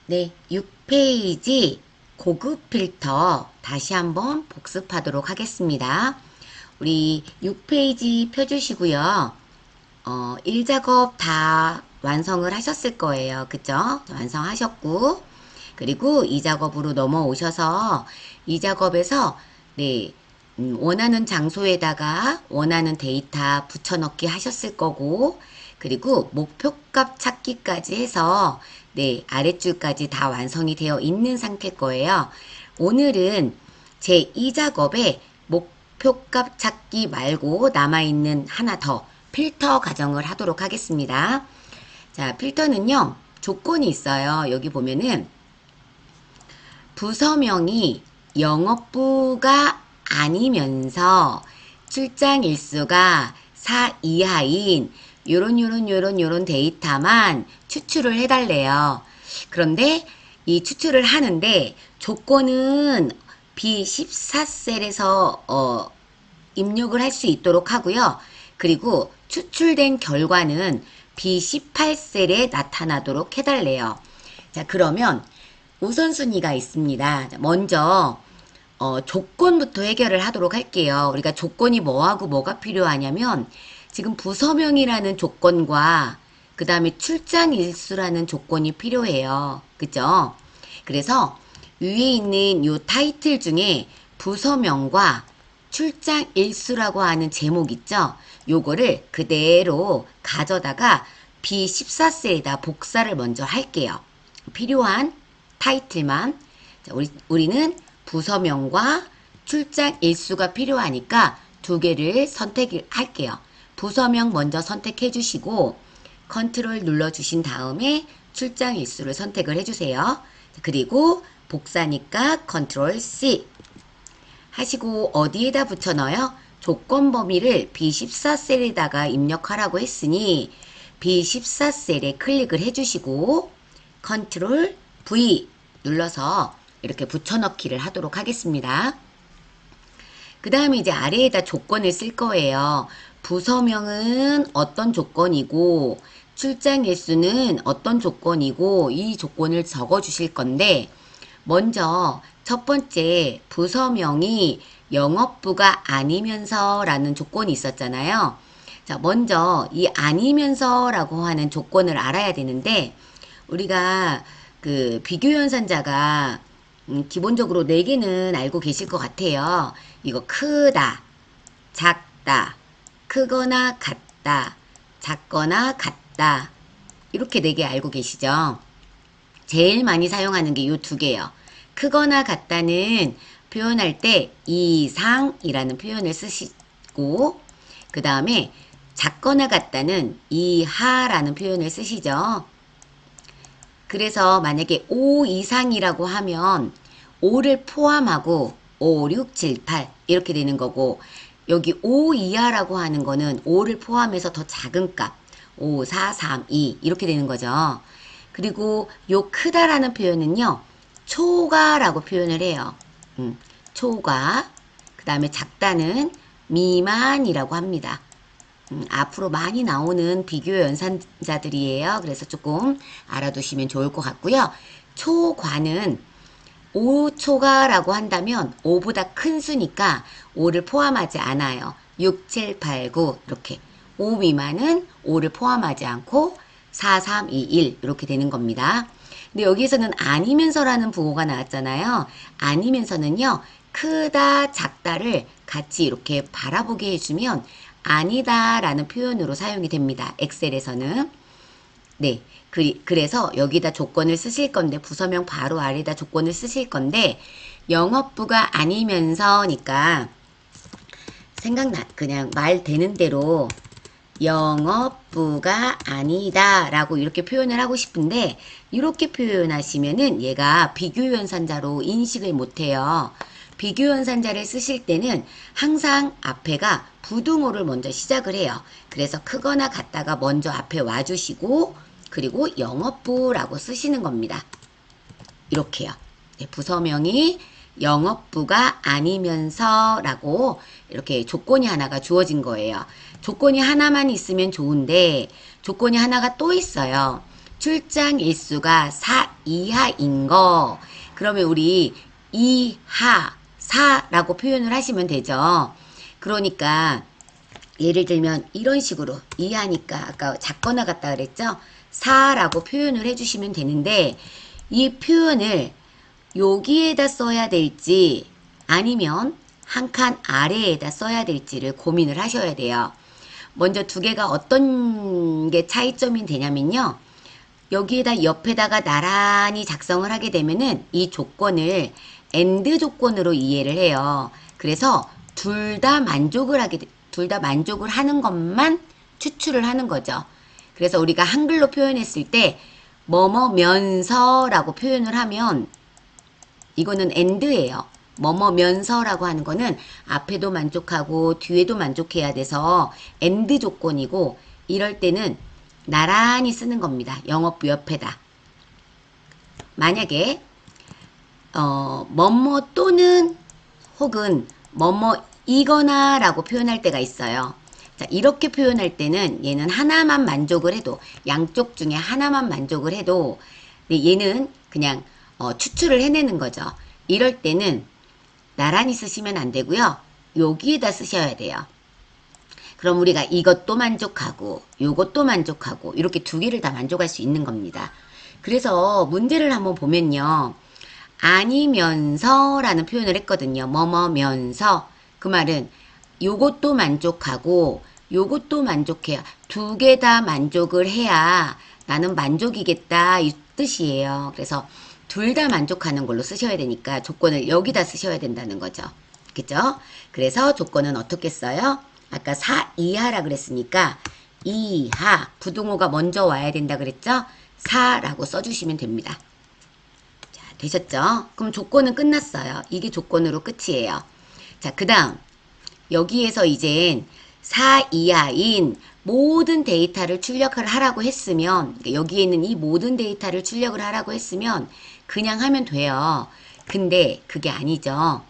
네, 6페이지 고급 필터 다시 한번 복습하도록 하겠습니다. 우리 6페이지 펴주시고요. 1작업 다 완성을 하셨을 거예요. 그죠? 완성하셨고, 그리고 2작업으로 넘어오셔서 2작업에서 네, 원하는 장소에다가 원하는 데이터 붙여넣기 하셨을 거고, 그리고 목표값 찾기까지 해서 네, 아랫줄까지 다 완성이 되어 있는 상태일 거예요. 오늘은 제 2작업에 목표값 찾기 말고 남아있는 하나 더 필터 가정을 하도록 하겠습니다. 자, 필터는요, 조건이 있어요. 여기 보면은 부서명이 영업부가 아니면서 출장 일수가 4 이하인 요런 데이터만 추출을 해달래요. 그런데 이 추출을 하는데 조건은 B14셀에서 입력을 할 수 있도록 하고요. 그리고 추출된 결과는 B18셀에 나타나도록 해달래요. 자, 그러면 우선순위가 있습니다. 먼저 조건부터 해결을 하도록 할게요. 우리가 조건이 뭐하고 뭐가 필요하냐면 지금 부서명이라는 조건과 그 다음에 출장 일수라는 조건이 필요해요. 그죠? 그래서 위에 있는 요 타이틀 중에 부서명과 출장 일수라고 하는 제목 있죠? 요거를 그대로 가져다가 B14셀에다 복사를 먼저 할게요. 필요한 타이틀만. 자, 우리는 부서명과 출장 일수가 필요하니까 두 개를 선택할게요. 부서명 먼저 선택해 주시고 컨트롤 눌러 주신 다음에 출장 일수를 선택을 해주세요. 그리고 복사니까 컨트롤 C 하시고 어디에다 붙여 넣어요? 조건 범위를 B14셀에다가 입력하라고 했으니 B14셀에 클릭을 해주시고 컨트롤 V 눌러서 이렇게 붙여넣기를 하도록 하겠습니다. 그 다음에 이제 아래에다 조건을 쓸 거예요. 부서명은 어떤 조건이고 출장 일수는 어떤 조건이고 이 조건을 적어 주실 건데 먼저 첫 번째 부서명이 영업부가 아니면서 라는 조건이 있었잖아요. 자, 먼저 이 아니면서 라고 하는 조건을 알아야 되는데 우리가 그 비교연산자가 기본적으로 4개는 알고 계실 것 같아요. 이거 크다, 작다, 크거나 같다, 작거나 같다. 이렇게 4개 알고 계시죠? 제일 많이 사용하는 게 이 두 개예요. 크거나 같다는 표현할 때 이상이라는 표현을 쓰시고 그 다음에 작거나 같다는 이하라는 표현을 쓰시죠. 그래서 만약에 5 이상이라고 하면 5를 포함하고 5, 6, 7, 8 이렇게 되는 거고 여기 5 이하라고 하는 거는 5를 포함해서 더 작은 값 5, 4, 3, 2 이렇게 되는 거죠. 그리고 요 크다라는 표현은요. 초과라고 표현을 해요. 초과. 그 다음에 작다는 미만이라고 합니다. 앞으로 많이 나오는 비교 연산자들이에요. 그래서 조금 알아두시면 좋을 것 같고요. 초과는 5초가라고 한다면 5보다 큰 수니까 5를 포함하지 않아요. 6, 7, 8, 9 이렇게 5 미만은 5를 포함하지 않고 4, 3, 2, 1 이렇게 되는 겁니다. 근데 여기에서는 아니면서라는 부호가 나왔잖아요. 아니면서는요. 크다, 작다를 같이 이렇게 바라보게 해주면 아니다 라는 표현으로 사용이 됩니다. 엑셀에서는. 네. 그래서 여기다 조건을 쓰실 건데 부서명 바로 아래다 조건을 쓰실 건데 영업부가 아니면서니까 그냥 말 되는 대로 영업부가 아니다 라고 이렇게 표현을 하고 싶은데 이렇게 표현하시면은 얘가 비교연산자로 인식을 못해요. 비교연산자를 쓰실 때는 항상 앞에가 부등호를 먼저 시작을 해요. 그래서 크거나 같다가 먼저 앞에 와주시고 그리고 영업부라고 쓰시는 겁니다. 이렇게요. 네, 부서명이 영업부가 아니면서 라고 이렇게 조건이 하나가 주어진 거예요. 조건이 하나만 있으면 좋은데 조건이 하나가 또 있어요. 출장 일수가 4 이하인 거. 그러면 우리 이하, 사라고 표현을 하시면 되죠. 그러니까 예를 들면 이런 식으로 이하니까 아까 작거나 같다 그랬죠? 사라고 표현을 해주시면 되는데 이 표현을 여기에다 써야 될지 아니면 한 칸 아래에다 써야 될지를 고민을 하셔야 돼요. 먼저 두 개가 어떤 게 차이점이 되냐면요. 여기에다 옆에다가 나란히 작성을 하게 되면은 이 조건을 AND 조건으로 이해를 해요. 그래서 둘 다 만족을 하는 것만 추출을 하는 거죠. 그래서 우리가 한글로 표현했을 때 뭐뭐면서라고 표현을 하면 이거는 AND예요. 뭐뭐면서라고 하는 거는 앞에도 만족하고 뒤에도 만족해야 돼서 AND 조건이고 이럴 때는 나란히 쓰는 겁니다. 영어부 옆에다. 만약에 뭐뭐 또는 혹은 뭐뭐이거나 라고 표현할 때가 있어요. 자, 이렇게 표현할 때는 얘는 하나만 만족을 해도 양쪽 중에 하나만 만족을 해도 얘는 그냥 추출을 해내는 거죠. 이럴 때는 나란히 쓰시면 안 되고요. 여기에다 쓰셔야 돼요. 그럼 우리가 이것도 만족하고 요것도 만족하고 이렇게 두 개를 다 만족할 수 있는 겁니다. 그래서 문제를 한번 보면요. 아니면서 라는 표현을 했거든요. 뭐뭐면서 그 말은 요것도 만족하고 요것도 만족해야 두 개 다 만족을 해야 나는 만족이겠다 이 뜻이에요. 그래서 둘 다 만족하는 걸로 쓰셔야 되니까 조건을 여기다 쓰셔야 된다는 거죠. 그죠? 그래서 조건은 어떻게 써요? 아까 사 이하라 그랬으니까 이하 부등호가 먼저 와야 된다 그랬죠? 사라고 써주시면 됩니다. 자, 되셨죠? 그럼 조건은 끝났어요. 이게 조건으로 끝이에요. 자, 그 다음 여기에서 이젠 사 이하인 모든 데이터를 출력을 하라고 했으면 여기에 있는 이 모든 데이터를 출력을 하라고 했으면 그냥 하면 돼요. 근데 그게 아니죠.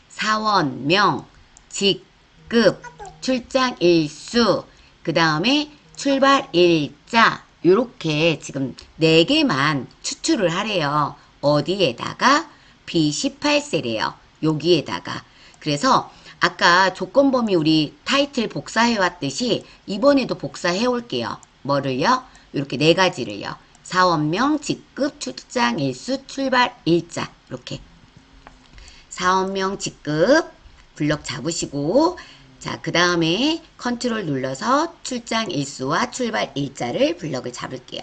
사원명, 직급, 출장 일수, 그 다음에 출발 일자 요렇게 지금 4개만 추출을 하래요. 어디에다가? B18셀이에요. 여기에다가. 그래서 아까 조건범위 우리 타이틀 복사해 왔듯이 이번에도 복사해 올게요. 뭐를요? 이렇게 4가지를요. 사원명, 직급, 출장 일수, 출발 일자 이렇게 사원명, 직급 블럭 잡으시고 자, 그 다음에 컨트롤 눌러서 출장 일수와 출발 일자를 블럭을 잡을게요.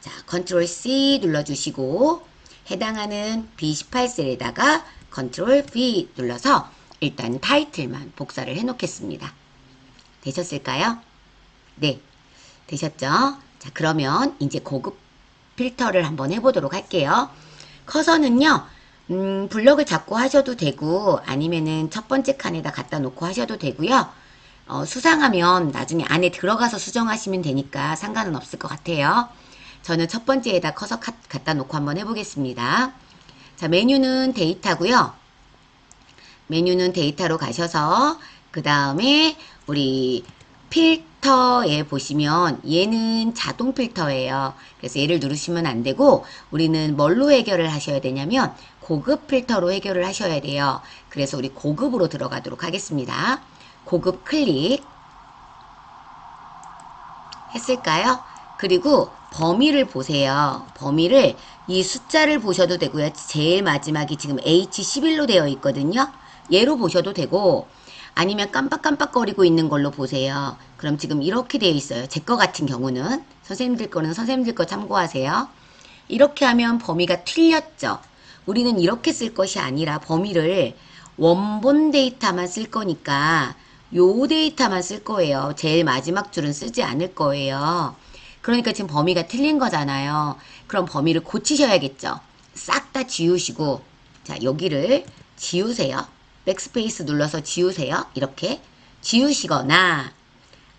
자, 컨트롤 C 눌러주시고 해당하는 B18셀에다가 컨트롤 V 눌러서 일단 타이틀만 복사를 해 놓겠습니다. 되셨을까요? 네, 되셨죠? 자, 그러면 이제 고급 필터를 한번 해보도록 할게요. 커서는요, 블럭을 잡고 하셔도 되고 아니면은 첫 번째 칸에다 갖다 놓고 하셔도 되고요. 수상하면 나중에 안에 들어가서 수정하시면 되니까 상관은 없을 것 같아요. 저는 첫 번째에다 커서 갖다 놓고 한번 해보겠습니다. 자, 메뉴는 데이터고요. 메뉴는 데이터로 가셔서 그 다음에 우리 필터에 보시면 얘는 자동 필터예요. 그래서 얘를 누르시면 안 되고 우리는 뭘로 해결을 하셔야 되냐면 고급 필터로 해결을 하셔야 돼요. 그래서 우리 고급으로 들어가도록 하겠습니다. 고급 클릭 했을까요? 그리고 범위를 보세요. 범위를 이 숫자를 보셔도 되고요. 제일 마지막이 지금 H11로 되어 있거든요. 얘로 보셔도 되고 아니면 깜빡깜빡거리고 있는 걸로 보세요. 그럼 지금 이렇게 되어 있어요. 제 거 같은 경우는 선생님들 거는 선생님들 거 참고하세요. 이렇게 하면 범위가 틀렸죠. 우리는 이렇게 쓸 것이 아니라 범위를 원본 데이터만 쓸 거니까 요 데이터만 쓸 거예요. 제일 마지막 줄은 쓰지 않을 거예요. 그러니까 지금 범위가 틀린 거잖아요. 그럼 범위를 고치셔야겠죠. 싹 다 지우시고 자 여기를 지우세요. 백스페이스 눌러서 지우세요. 이렇게 지우시거나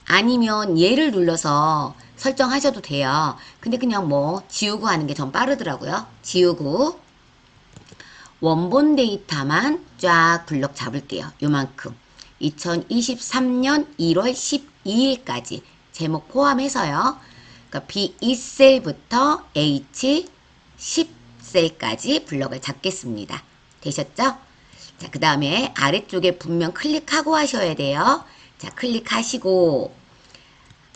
아니면 얘를 눌러서 설정하셔도 돼요. 근데 그냥 뭐 지우고 하는 게 전 빠르더라고요. 지우고 원본 데이터만 쫙 블럭 잡을게요. 요만큼 2023년 1월 12일까지 제목 포함해서요. 그러니까 B2셀부터 H10 셀까지 블럭을 잡겠습니다. 되셨죠? 자, 그 다음에 아래쪽에 분명 클릭하고 하셔야 돼요. 자, 클릭하시고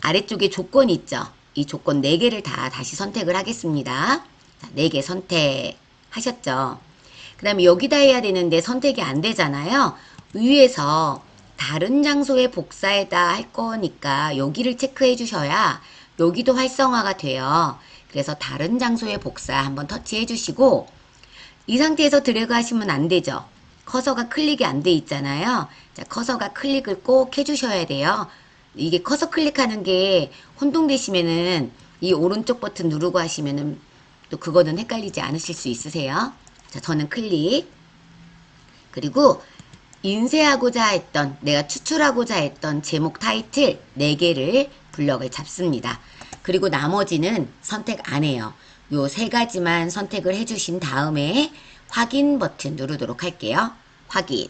아래쪽에 조건 있죠? 이 조건 4개를 다 다시 선택을 하겠습니다. 자, 4개 선택하셨죠? 그 다음에 여기다 해야 되는데 선택이 안 되잖아요. 위에서 다른 장소에 복사해다 할 거니까 여기를 체크해 주셔야 여기도 활성화가 돼요. 그래서 다른 장소에 복사 한번 터치해 주시고 이 상태에서 드래그 하시면 안 되죠. 커서가 클릭이 안 돼 있잖아요. 자, 커서가 클릭을 꼭 해주셔야 돼요. 이게 커서 클릭하는 게 혼동되시면은 이 오른쪽 버튼 누르고 하시면은 또 그거는 헷갈리지 않으실 수 있으세요. 자, 저는 클릭. 그리고 인쇄하고자 했던, 내가 추출하고자 했던 제목 타이틀 4개를 블럭을 잡습니다. 그리고 나머지는 선택 안 해요. 요 3가지만 선택을 해주신 다음에 확인 버튼 누르도록 할게요. 확인.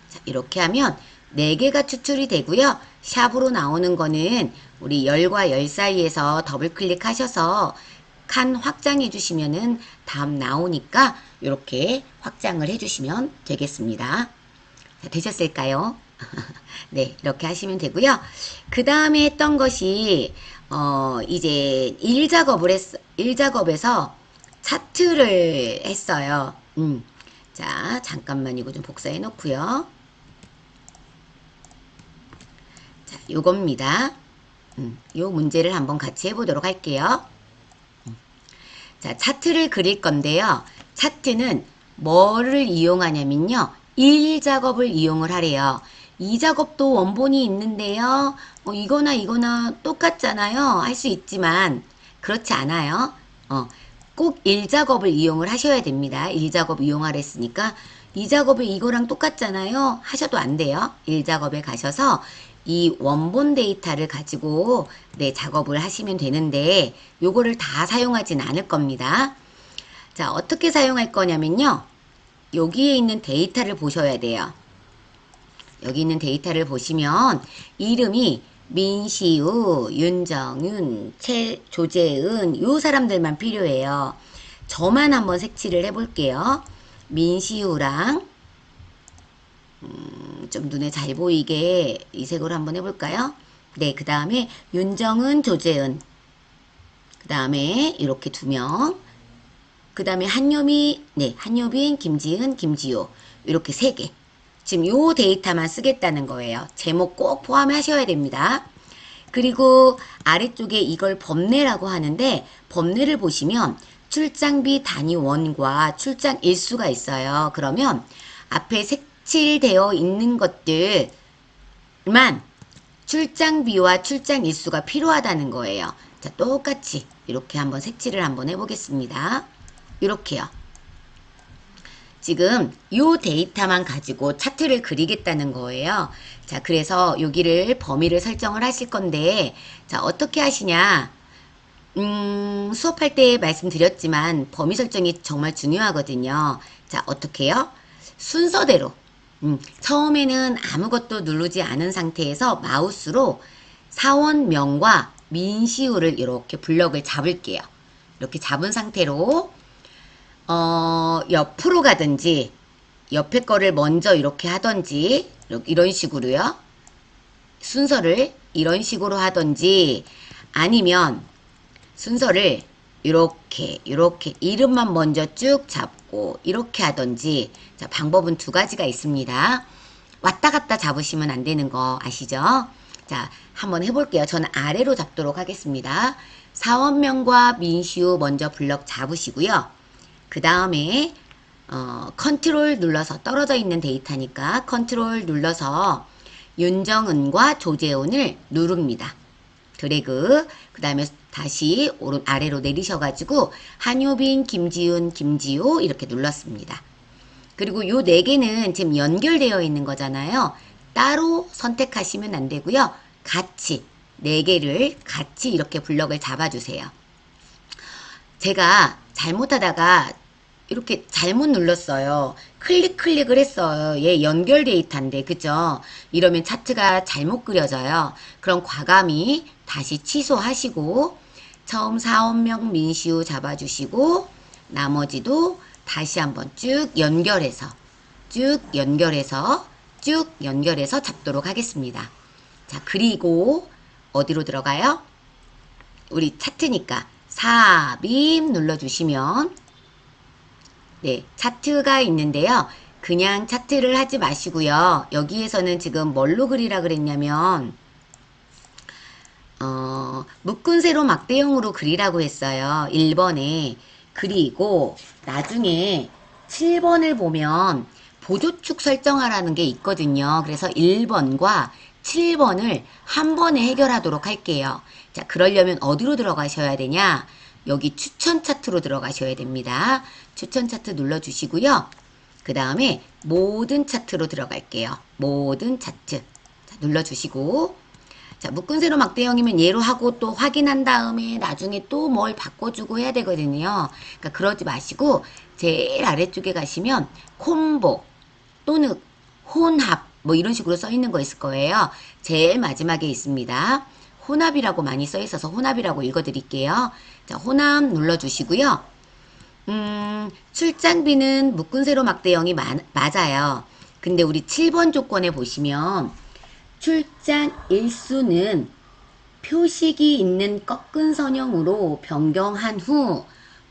자, 이렇게 하면 4개가 추출이 되고요. 샵으로 나오는 거는 우리 열과 열 사이에서 더블 클릭하셔서 칸 확장해 주시면은 다음 나오니까 이렇게 확장을 해 주시면 되겠습니다. 자, 되셨을까요? 네, 이렇게 하시면 되고요. 그 다음에 했던 것이 이제 1작업에서 차트를 했어요. 자, 잠깐만 이거 좀 복사해 놓고요. 자, 요겁니다. 요 문제를 한번 같이 해보도록 할게요. 자, 차트를 그릴 건데요. 차트는 뭐를 이용하냐면요. 1작업을 이용을 하래요. 2작업도 원본이 있는데요. 이거나 똑같잖아요. 할 수 있지만 그렇지 않아요. 꼭 1작업을 이용을 하셔야 됩니다. 1작업 이용하랬으니까 2작업이 이거랑 똑같잖아요. 하셔도 안 돼요. 1작업에 가셔서 이 원본 데이터를 가지고 작업을 하시면 되는데 요거를 다 사용하진 않을 겁니다. 자, 어떻게 사용할 거냐면요. 여기에 있는 데이터를 보셔야 돼요. 여기 있는 데이터를 보시면 이름이 민시우, 윤정윤, 조재은 요 사람들만 필요해요. 저만 한번 색칠을 해볼게요. 민시우랑 좀 눈에 잘 보이게 이 색으로 한번 해볼까요? 네, 그 다음에 윤정은, 조재은 그 다음에 이렇게 2명 그 다음에 한효빈, 김지은, 김지호 이렇게 3개 지금 요 데이터만 쓰겠다는 거예요. 제목 꼭 포함하셔야 됩니다. 그리고 아래쪽에 이걸 범례라고 하는데 범례를 보시면 출장비 단위원과 출장 일수가 있어요. 그러면 앞에 색칠되어 있는 것들만 출장비와 출장 일수가 필요하다는 거예요. 자, 똑같이 이렇게 한번 색칠을 한번 해보겠습니다. 이렇게요. 지금 요 데이터만 가지고 차트를 그리겠다는 거예요. 자, 그래서 여기를 범위를 설정을 하실 건데, 자, 어떻게 하시냐? 수업할 때 말씀드렸지만 범위 설정이 정말 중요하거든요. 자, 어떻게 해요? 순서대로. 처음에는 아무것도 누르지 않은 상태에서 마우스로 사원명과 민시우를 이렇게 블럭을 잡을게요. 이렇게 잡은 상태로 옆으로 가든지 옆에 거를 먼저 이렇게 하든지 이런 식으로요. 순서를 이런 식으로 하든지 아니면 순서를 이렇게 이름만 먼저 쭉 잡고 이렇게 하든지 자, 방법은 2가지가 있습니다. 왔다 갔다 잡으시면 안 되는 거 아시죠? 자, 한번 해볼게요. 저는 아래로 잡도록 하겠습니다. 사원명과 민시우 먼저 블럭 잡으시고요. 그 다음에 컨트롤 눌러서 떨어져 있는 데이터니까 컨트롤 눌러서 윤정은과 조재훈을 누릅니다. 드래그 그 다음에 다시 아래로 내리셔가지고 한효빈, 김지훈, 김지호 이렇게 눌렀습니다. 그리고 요 4개는 지금 연결되어 있는 거잖아요. 따로 선택하시면 안 되고요. 같이 4개를 같이 이렇게 블럭을 잡아주세요. 제가 잘못하다가 이렇게 잘못 눌렀어요. 클릭을 했어요. 얘 연결 데이터인데 그죠? 이러면 차트가 잘못 그려져요. 그럼 과감히 다시 취소하시고 처음 사원명 민시우 잡아주시고 나머지도 다시 한번 쭉 연결해서 잡도록 하겠습니다. 자, 그리고 어디로 들어가요? 우리 차트니까 삽입 눌러주시면 네, 차트가 있는데요. 그냥 차트를 하지 마시고요. 여기에서는 지금 뭘로 그리라 그랬냐면 묶은 세로 막대형으로 그리라고 했어요. 1번에. 그리고 나중에 7번을 보면 보조축 설정하라는 게 있거든요. 그래서 1번과 7번을 한 번에 해결하도록 할게요. 자, 그러려면 어디로 들어가셔야 되냐? 여기 추천 차트로 들어가셔야 됩니다. 추천 차트 눌러주시고요. 그 다음에 모든 차트로 들어갈게요. 모든 차트. 자, 눌러주시고 자, 묶은 세로 막대형이면 얘로 하고 또 확인한 다음에 나중에 또 뭘 바꿔주고 해야 되거든요. 그러니까 그러지 마시고 제일 아래쪽에 가시면 콤보 또는 혼합 뭐 이런 식으로 써 있는 거 있을 거예요. 제일 마지막에 있습니다. 혼합이라고 많이 써 있어서 혼합이라고 읽어드릴게요. 자, 혼합 눌러주시고요. 출장비는 묶은 세로 막대형이 맞아요. 근데 우리 7번 조건에 보시면 출장 일수는 표식이 있는 꺾은 선형으로 변경한 후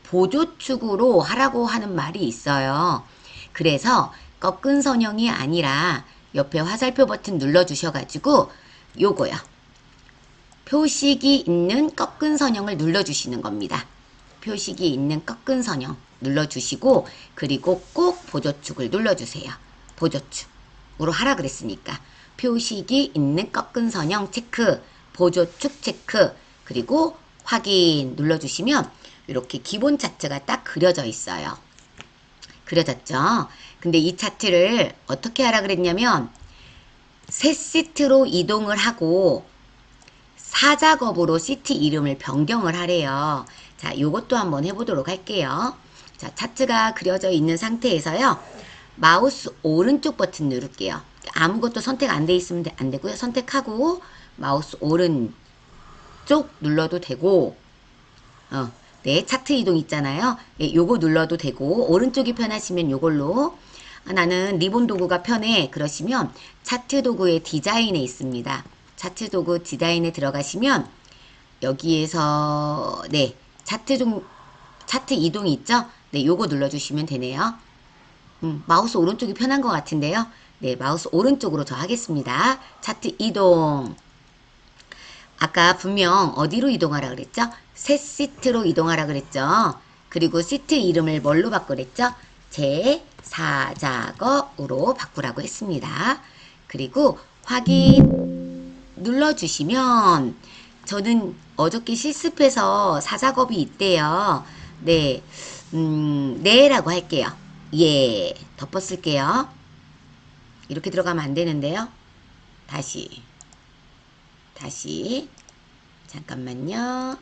보조축으로 하라고 하는 말이 있어요. 그래서 꺾은 선형이 아니라 옆에 화살표 버튼 눌러주셔가지고 요거요. 표식이 있는 꺾은 선형을 눌러주시는 겁니다. 표식이 있는 꺾은 선형 눌러주시고 그리고 꼭 보조축을 눌러주세요. 보조축으로 하라 그랬으니까 표식이 있는 꺾은 선형 체크, 보조축 체크, 그리고 확인 눌러주시면 이렇게 기본 차트가 딱 그려져 있어요. 그려졌죠? 근데 이 차트를 어떻게 하라 그랬냐면 새 시트로 이동을 하고 사작업으로 시트 이름을 변경을 하래요. 자, 요것도 한번 해보도록 할게요. 자, 차트가 그려져 있는 상태에서요. 마우스 오른쪽 버튼 누를게요. 아무것도 선택 안 돼 있으면 안 되고요. 선택하고 마우스 오른쪽 눌러도 되고 네, 차트 이동 있잖아요. 네, 요거 눌러도 되고 오른쪽이 편하시면 요걸로 나는 리본 도구가 편해 그러시면 차트 도구의 디자인에 있습니다. 차트 도구 디자인에 들어가시면 여기에서 네, 차트 이동이 있죠? 네, 요거 눌러주시면 되네요. 마우스 오른쪽이 편한 것 같은데요. 네, 마우스 오른쪽으로 저 하겠습니다. 차트 이동. 아까 분명 어디로 이동하라 그랬죠? 새 시트로 이동하라 그랬죠? 그리고 시트 이름을 뭘로 바꾸랬죠? 제4작업으로 바꾸라고 했습니다. 그리고 확인 눌러주시면 저는 어저께 실습해서 4작업이 있대요. 네, 네라고 할게요. 예, 덮어쓸게요. 이렇게 들어가면 안 되는데요. 다시 잠깐만요.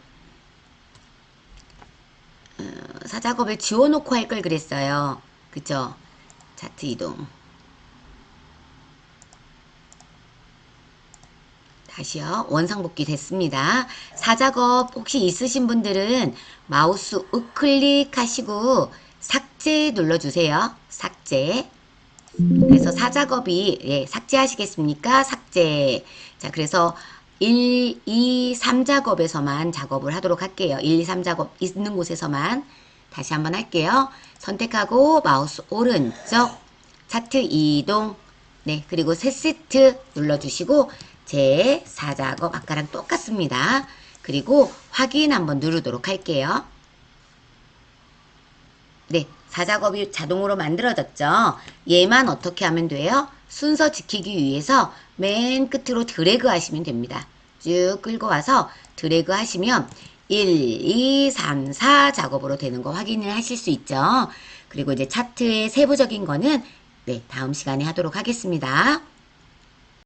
사작업을 지워놓고 할 걸 그랬어요. 그쵸? 차트 이동. 다시요. 원상복귀 됐습니다. 사작업 혹시 있으신 분들은 마우스 우클릭 하시고 삭제 눌러주세요. 삭제. 그래서 사작업이 예, 삭제하시겠습니까? 삭제. 자, 그래서 1, 2, 3작업에서만 작업을 하도록 할게요. 1, 2, 3작업 있는 곳에서만 다시 한번 할게요. 선택하고 마우스 오른쪽 차트 이동 네, 그리고 새 시트 눌러주시고 제 4작업 아까랑 똑같습니다. 그리고 확인 한번 누르도록 할게요. 네, 4작업이 자동으로 만들어졌죠. 얘만 어떻게 하면 돼요? 순서 지키기 위해서 맨 끝으로 드래그 하시면 됩니다. 쭉 끌고 와서 드래그 하시면 1, 2, 3, 4 작업으로 되는 거 확인을 하실 수 있죠. 그리고 이제 차트의 세부적인 거는 네, 다음 시간에 하도록 하겠습니다.